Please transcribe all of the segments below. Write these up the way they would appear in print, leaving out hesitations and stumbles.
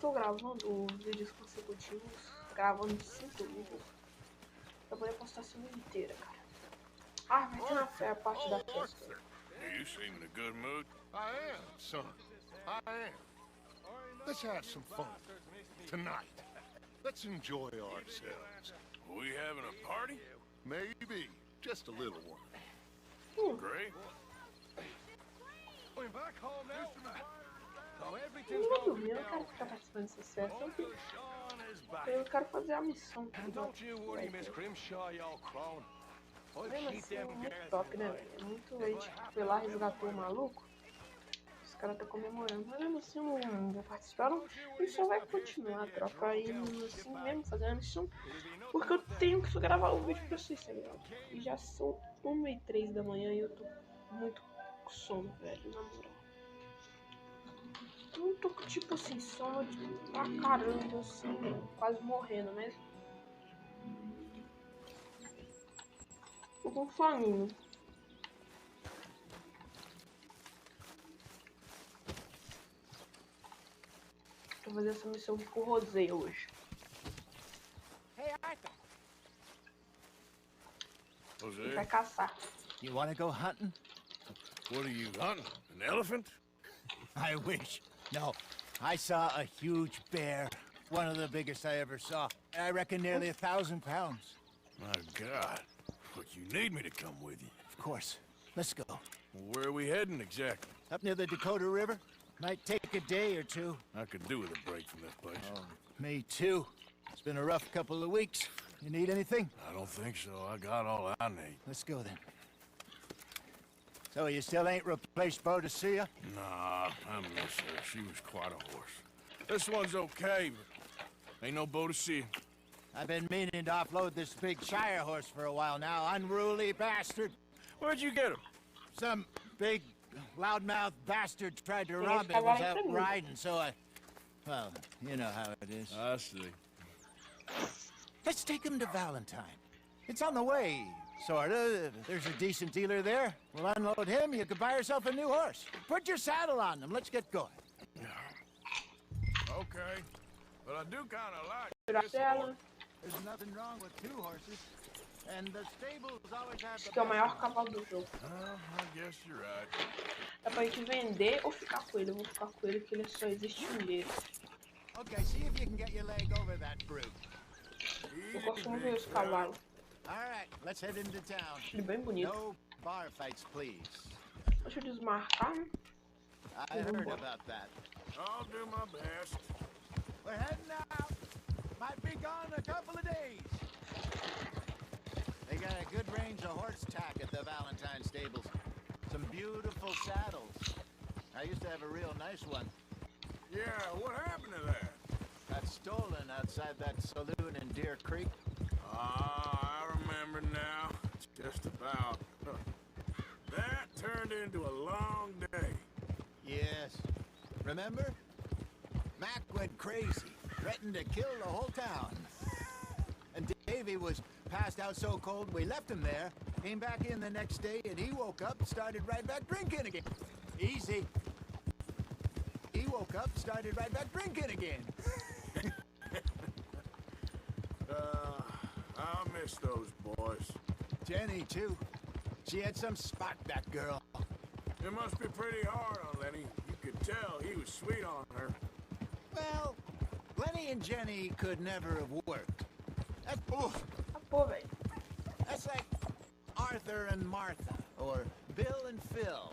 estou gravando vídeos consecutivos, gravando 5 vídeos, pra poder postar a semana inteira, cara. Ah, vai ter na fé a parte da festa. You seem in a good mood. I am, son. I am. Let's have some fun. Tonight. Let's enjoy ourselves. We having a party? Maybe. Just a little one. Great. Going back home now. So Eu everything's não vou going dormir, eu não quero ficar participando dessas festas. Eu quero fazer a missão. And don't you worry, Miss Grimshaw, y'all crone. I'll Mesmo keep assim, é them muito girls top, né, in velho? É muito leite. Foi lá, resgatou o maluco. Os caras estão comemorando. Mas mesmo assim, eu não vou participar, não. A gente só vai continuar a troca indo assim mesmo, fazendo a missão. Porque eu tenho que gravar o vídeo pra vocês, tá ligado? E já são 1h03 da manhã e eu tô muito com sono, velho, na moral. Eu não tô tipo assim, sono pra caramba, assim, quase morrendo mesmo. Tô com fominho. Vou fazer essa missão com o Rosé hoje. Hey, Arthur. Ele Jose, vai caçar. You want to go hunting? what are you hunting? An elephant? I wish. No, I saw a huge bear. One of the biggest I ever saw. I reckon nearly 1,000 pounds. My God. Look, you need me to come with you. Of course. Let's go. Where are we heading exactly? Up near the Dakota River. Might take a day or two. I could do with a break from this place. Oh, me too. It's been a rough couple of weeks. You need anything? I don't think so. I got all I need. Let's go then. So you still ain't replaced Boadicea? Nah, I miss her. She was quite a horse. This one's okay, but ain't no Boadicea. I've been meaning to offload this big Shire horse for a while now. Unruly bastard. Where'd you get him? Some big, loudmouth bastard tried to rob me. Was out riding, so I... Well, you know how it is. I see. Let's take him to Valentine. It's on the way, sorta. If there's a decent dealer there, we'll unload him, you could buy yourself a new horse. Put your saddle on him, let's get going. Okay. But I do kind of like Tirar this dela. horse. There's nothing wrong with two horses. And the stables always have Esse aqui é o maior cavalo do jogo. I guess you're right. Dá pra gente vender ou ficar com ele. Eu vou ficar com ele porque ele só existe um dele. Okay, see if you can get your leg over that brute. Eu gosto muito desse cavalo. All right, let's head into town. Acho ele bem bonito. No bar fights, please. Deixa eu desmarcar, né? I heard about that. I'll do my best. We're heading out. Might be gone a couple of days. They got a good range of horse tack at the Valentine stables. Some beautiful saddles. I used to have a real nice one. Yeah, what happened to that? Got stolen outside that saloon in Deer Creek. Ah, I remember now. Just about. That turned into a long day. Yes. Remember? Mac went crazy, threatened to kill the whole town. And Davy was passed out so cold we left him there, came back in the next day, and he woke up and started right back drinking again. Easy. He woke up, started right back drinking again. I miss those boys. Jenny, too. She had some spot, that girl. It must be pretty hard on Lenny. You could tell he was sweet on her. Well, Lenny and Jenny could never have worked. Oof. Pô, velho. That's like Arthur and Martha, or Bill and Phil.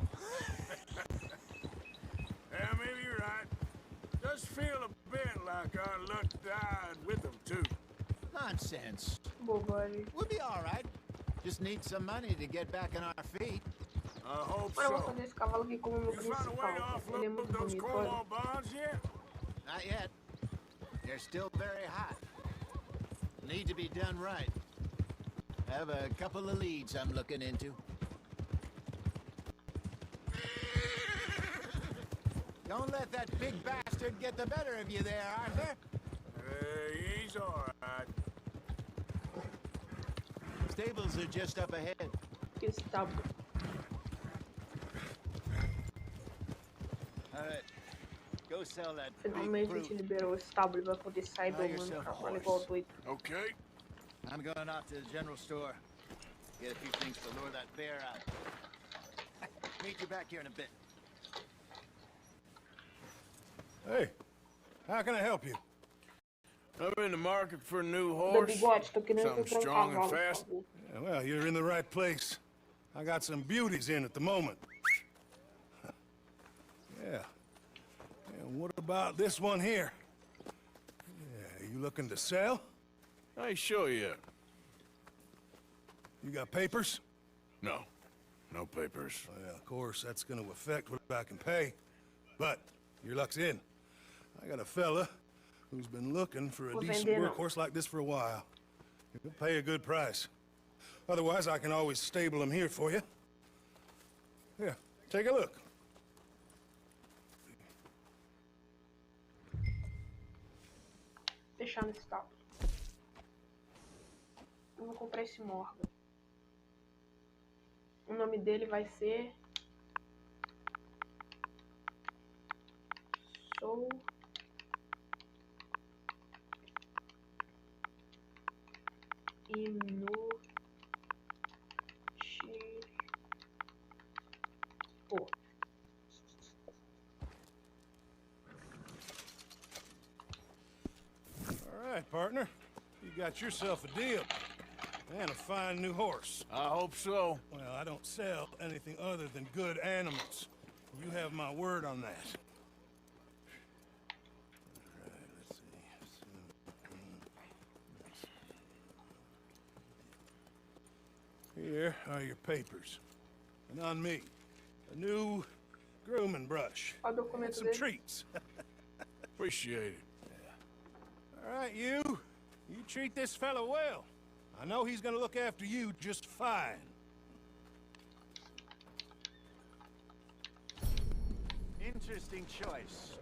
Yeah, maybe you're right. Does feel a bit like our luck died with them, too. Nonsense. Bobagem. We'll be all right. Just need some money to get back on our feet. I hope Mano, eu vou so. fazer esse cavalo aqui como meu You found a way to principal. Ele é offload muito those bonito, Cornwall olha. bonds yet? Not yet. They're still very hot. Need to be done right. Have a couple of leads I'm looking into. Don't let that big bastard get the better of you there, Arthur. He's all right. Stables are just up ahead. Que esse tá All right. Go Go sell that Finalmente a big gente brute. liberou o estábulo e vai poder sair Buy domando yourself a cavalo igual horse. doido. Okay. I'm going off to the general store. Get a few things to lure that bear out. Meet you back here in a bit. Hey, how can I help you? I'm in the market for a new Da horse. bigode, tô querendo Something comprar um strong and cavalo, por fast. favor. Yeah, well, you're in the right place. I got some beauties in at the moment. Yeah. And what about this one here? Yeah, you looking to sell? I ain't sure yet. You got papers? No. No papers. Well, of course, that's gonna affect what I can pay. But your luck's in. I got a fella who's been looking for a Vou decent vender, não. workhorse like this for a while. He'll pay a good price. Otherwise, I can always stable him here for you. Here, take a look. Fechar no estábulo. Eu vou comprar esse Morgan. O nome dele vai ser... Sou... Pô. All right, partner. You got yourself a deal. And a fine new horse. I hope so. Well, I don't sell anything other than good animals. You have my word on that. All right, let's see. Here are your papers. And on me, a new grooming brush. Olha o And documento some dele. treats. Appreciate it. All right, you treat this fella well. I know he's gonna look after you just fine. Interesting choice.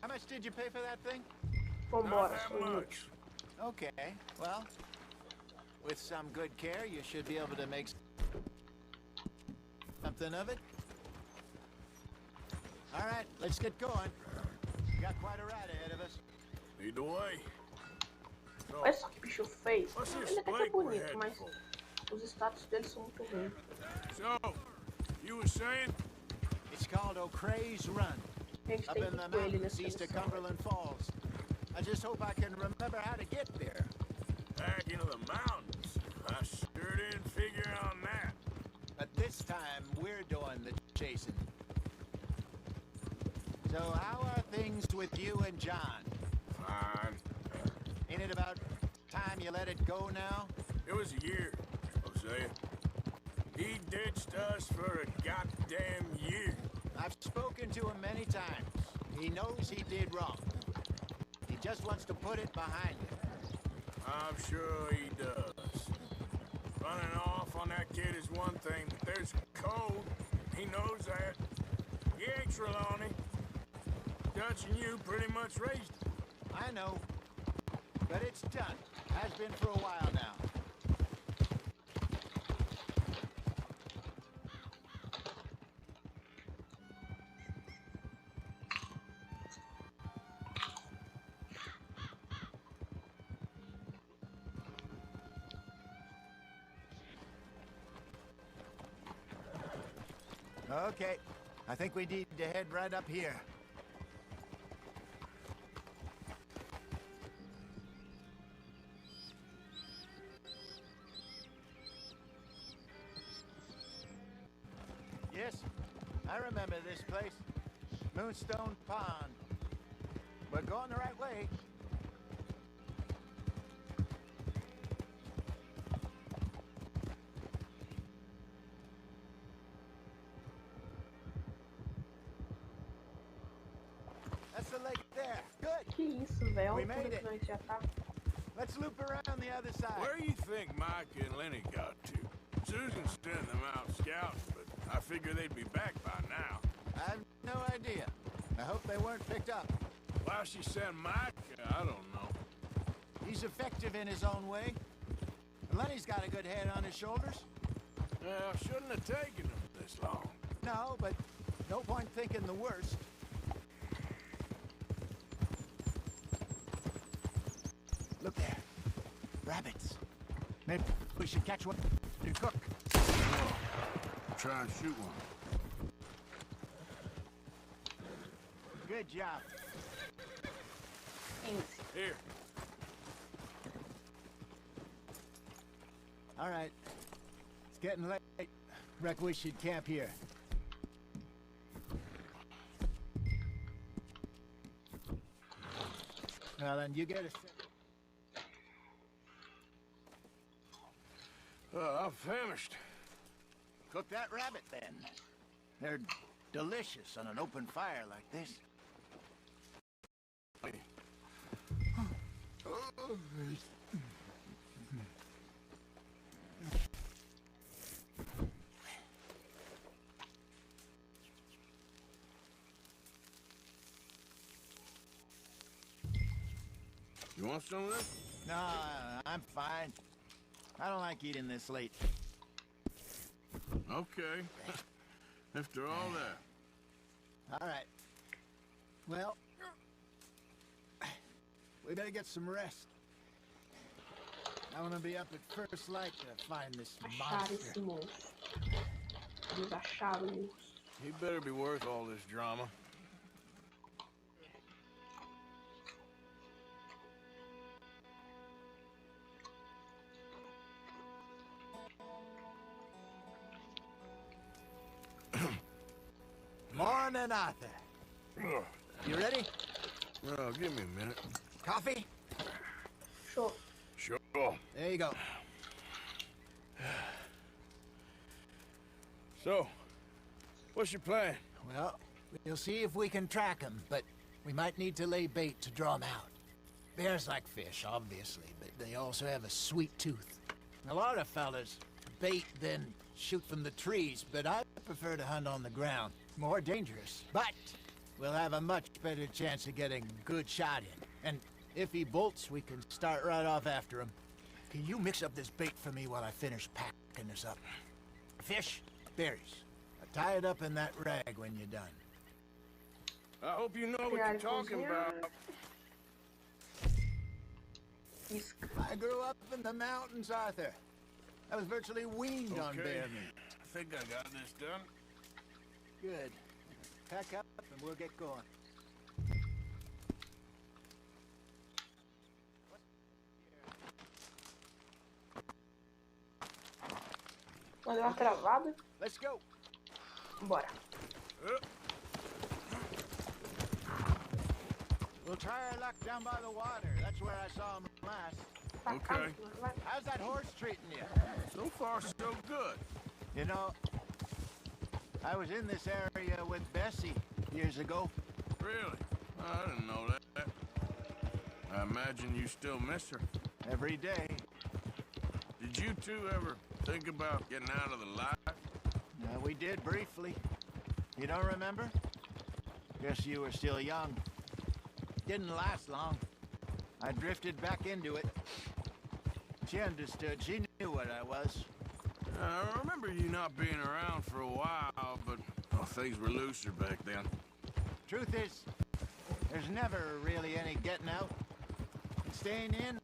How much did you pay for that thing? Vambora, Not that sou inútil. much. Okay, well, with some good care, you should be able to make something of it. All right, let's get going. We got quite a ride ahead of us. Lead the way. So, Olha só que bicho feio. what's this Ele até que é flake we're bonito, heading mas for? os status dele são muito ruins. So, you were saying? It's called O'Creagh's Run, A gente up tem in que the ir com ele mountains nessa east of missão. Cumberland Falls. I just hope I can remember how to get there. Back into the mountains. I sure didn't figure on that. But this time, we're doing the chasing. So how are things with you and John? Fine. Ain't it about time you let it go now? It was a year, Hosea. He ditched us for a goddamn year. I've spoken to him many times. He knows he did wrong. He just wants to put it behind him. I'm sure he does. Running off on that kid is one thing, but there's code. He knows that. He ain't Trelawney. Dutch and you pretty much raised him. I know. But it's done. Has been for a while now. Okay. I think we need to head right up here. Yes, I remember this place. Moonstone Pond. We're going the right way. That's the lake there. Good. Que isso, velho. We Olha made tudo it. que nós já tá. Let's loop around the other side. Where do you think Mike and Lenny got to? Susan sent them out scouting, but I figure they'd be back by now. I have no idea. I hope they weren't picked up. Why she sent Mike? I don't know. He's effective in his own way. And Lenny's got a good head on his shoulders. Well, shouldn't have taken them this long. No, but no point thinking the worst. rabbits. Maybe we should catch one to cook. Try and shoot one. Good job. Thanks. Here. All right. It's getting late. Reckon we should camp here. Well, then you get a... I'm famished. Cook that rabbit, then. They're delicious on an open fire like this. You want some of this? No, I'm fine. I don't like eating this late. Okay. After all that. All right. Well, we better get some rest. I want to be up at first light to find this Achar monster. esse monstro. Eles acharam o urso. He better be worth all this drama. Morning, Arthur. You ready? Well, give me a minute. Coffee? Show. Sure. There you go. So, what's your plan? Well, we'll see if we can track them, but we might need to lay bait to draw them out. Bears like fish, obviously, but they also have a sweet tooth. A lot of fellas bait, then shoot from the trees, but I prefer to hunt on the ground. More dangerous, but we'll have a much better chance of getting a good shot in. And if he bolts, we can start right off after him. Can you mix up this bait for me while I finish packing this up? Fish, berries. Tie it up in that rag when you're done. I hope you know what Yeah, you're talking about. Isca. I grew up in the mountains, Arthur. I was virtually weaned on Okay. bear meat. I think I got this done. Good. Pack up and we'll get going. Vai dar uma travada. Let's go. Bora. We'll try our luck down by the water. That's where I saw him last. Pra cá, Okay. vai. How's that horse treating you? So far, so good. You know, I was in this area with Bessie years ago. Really? I didn't know that. I imagine you still miss her. Every day. Did you two ever think about getting out of the life? We did briefly. You don't remember? Guess you were still young. Didn't last long. I drifted back into it. She understood. She knew what I was. I remember you not being around for a while, but things were looser back then. Truth is, there's never really any getting out. Staying in,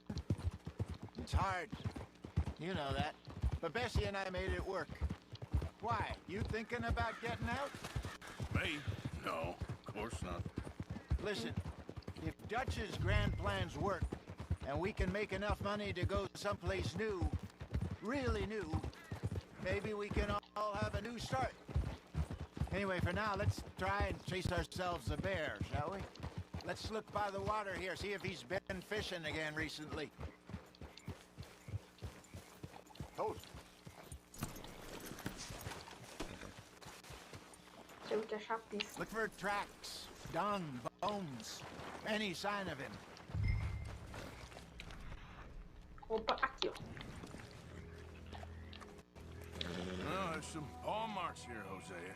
it's hard. You know that. But Bessie and I made it work. Why? You thinking about getting out? Me? No, of course not. Listen, if Dutch's grand plans work, and we can make enough money to go someplace new, really new, maybe we can all have a new start. Anyway, for now, let's try and chase ourselves a bear, shall we? Let's look by the water here, see if he's been fishing again recently. Toast. Temos que achar pista. Look for tracks, dung, bones, any sign of him. Opa, aqui, ó. Well, there's some paw marks here, Hosea.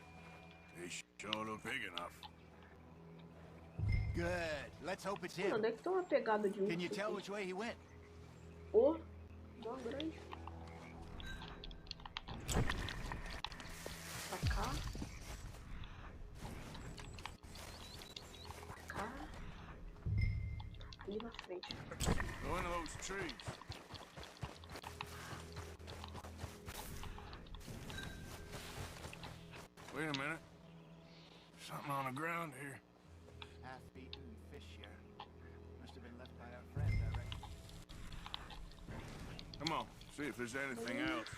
They sure look big enough. Good. Let's hope it's Mano, him. onde é que tem uma pegada de urso? Can you tell aqui? which way he went? Ô, dá uma grande. Pra cá. Pra cá. Ali na frente. Go into those trees. Wait a minute. Something on the ground here. Half-eaten fish here. Must have been left by our friend, I reckon. Come on, see if there's anything else.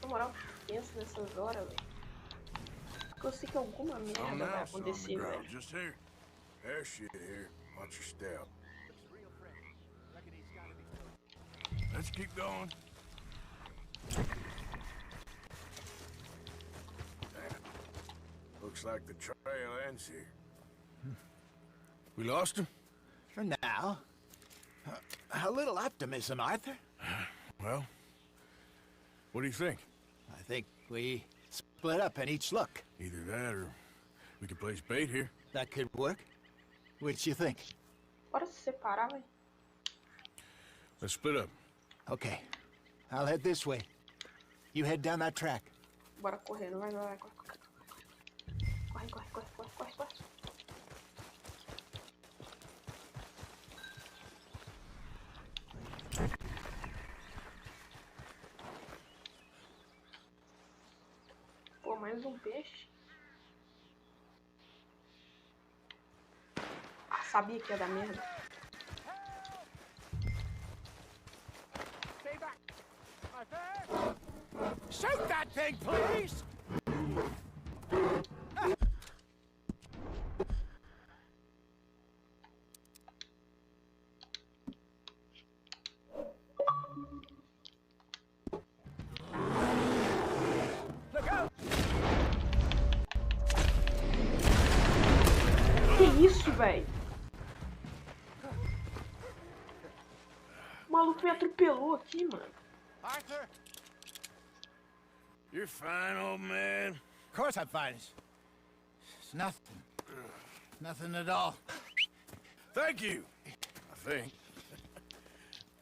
Na moral, pensa nessas horas, velho. Porque eu sei que alguma merda Something vai else on the acontecer, ground, velho. just here. There's shit here. Watch your step. Let's keep going. Damn. Looks like the trail ends here. We lost him? For now. A little optimism, Arthur. Well, what do you think? I think we split up and each look. Either that or we could place bait here. That could work. Which you think? Bora se separar, velho. Let's split up. Okay. I'll head this way. You head down that track. Bora correndo, vai, corre. Corre. Pô, mais um peixe. Ah, sabia que ia dar merda. Shoot that thing, please! Look out! Que isso, velho? O maluco me atropelou aqui, mano. Arthur! You're fine, old man. Of course I'm fine. It's nothing. Nothing at all. Thank you, I think.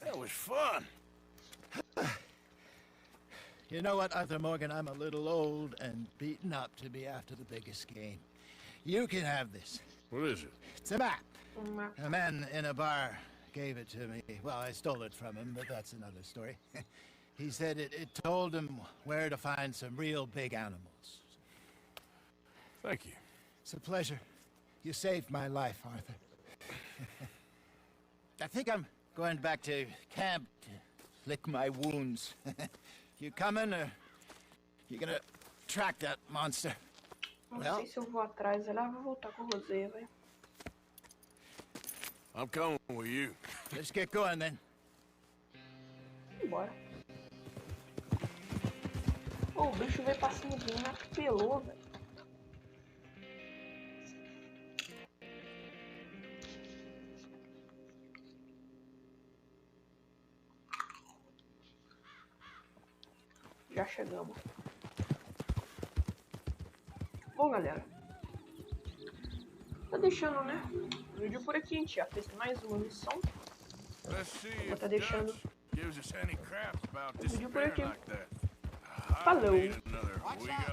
That was fun. You know what, Arthur Morgan? I'm a little old and beaten up to be after the biggest game. You can have this. What is it? It's a map. Uma... A man in a bar gave it to me. Well, I stole it from him, but that's another story. He said it told him where to find some real big animals. Thank you. It's a pleasure. You saved my life, Arthur. I think I'm going back to camp to lick my wounds. You coming, or you gonna track that monster? Não sei se eu vou atrás. Ela vai voltar com o Rosé, velho. I'm coming with you. Let's get going, then. Bora. Ô, o bicho veio pra cima de mim e me atropelou, velho. Já chegamos. Bom, galera. Tá deixando, né? O vídeo por aqui, a gente já fez mais uma missão. Let's see Vou if tá deixando Dutch gives us any crap about o vídeo por aqui. disappearing like that. Falou! I need another. We got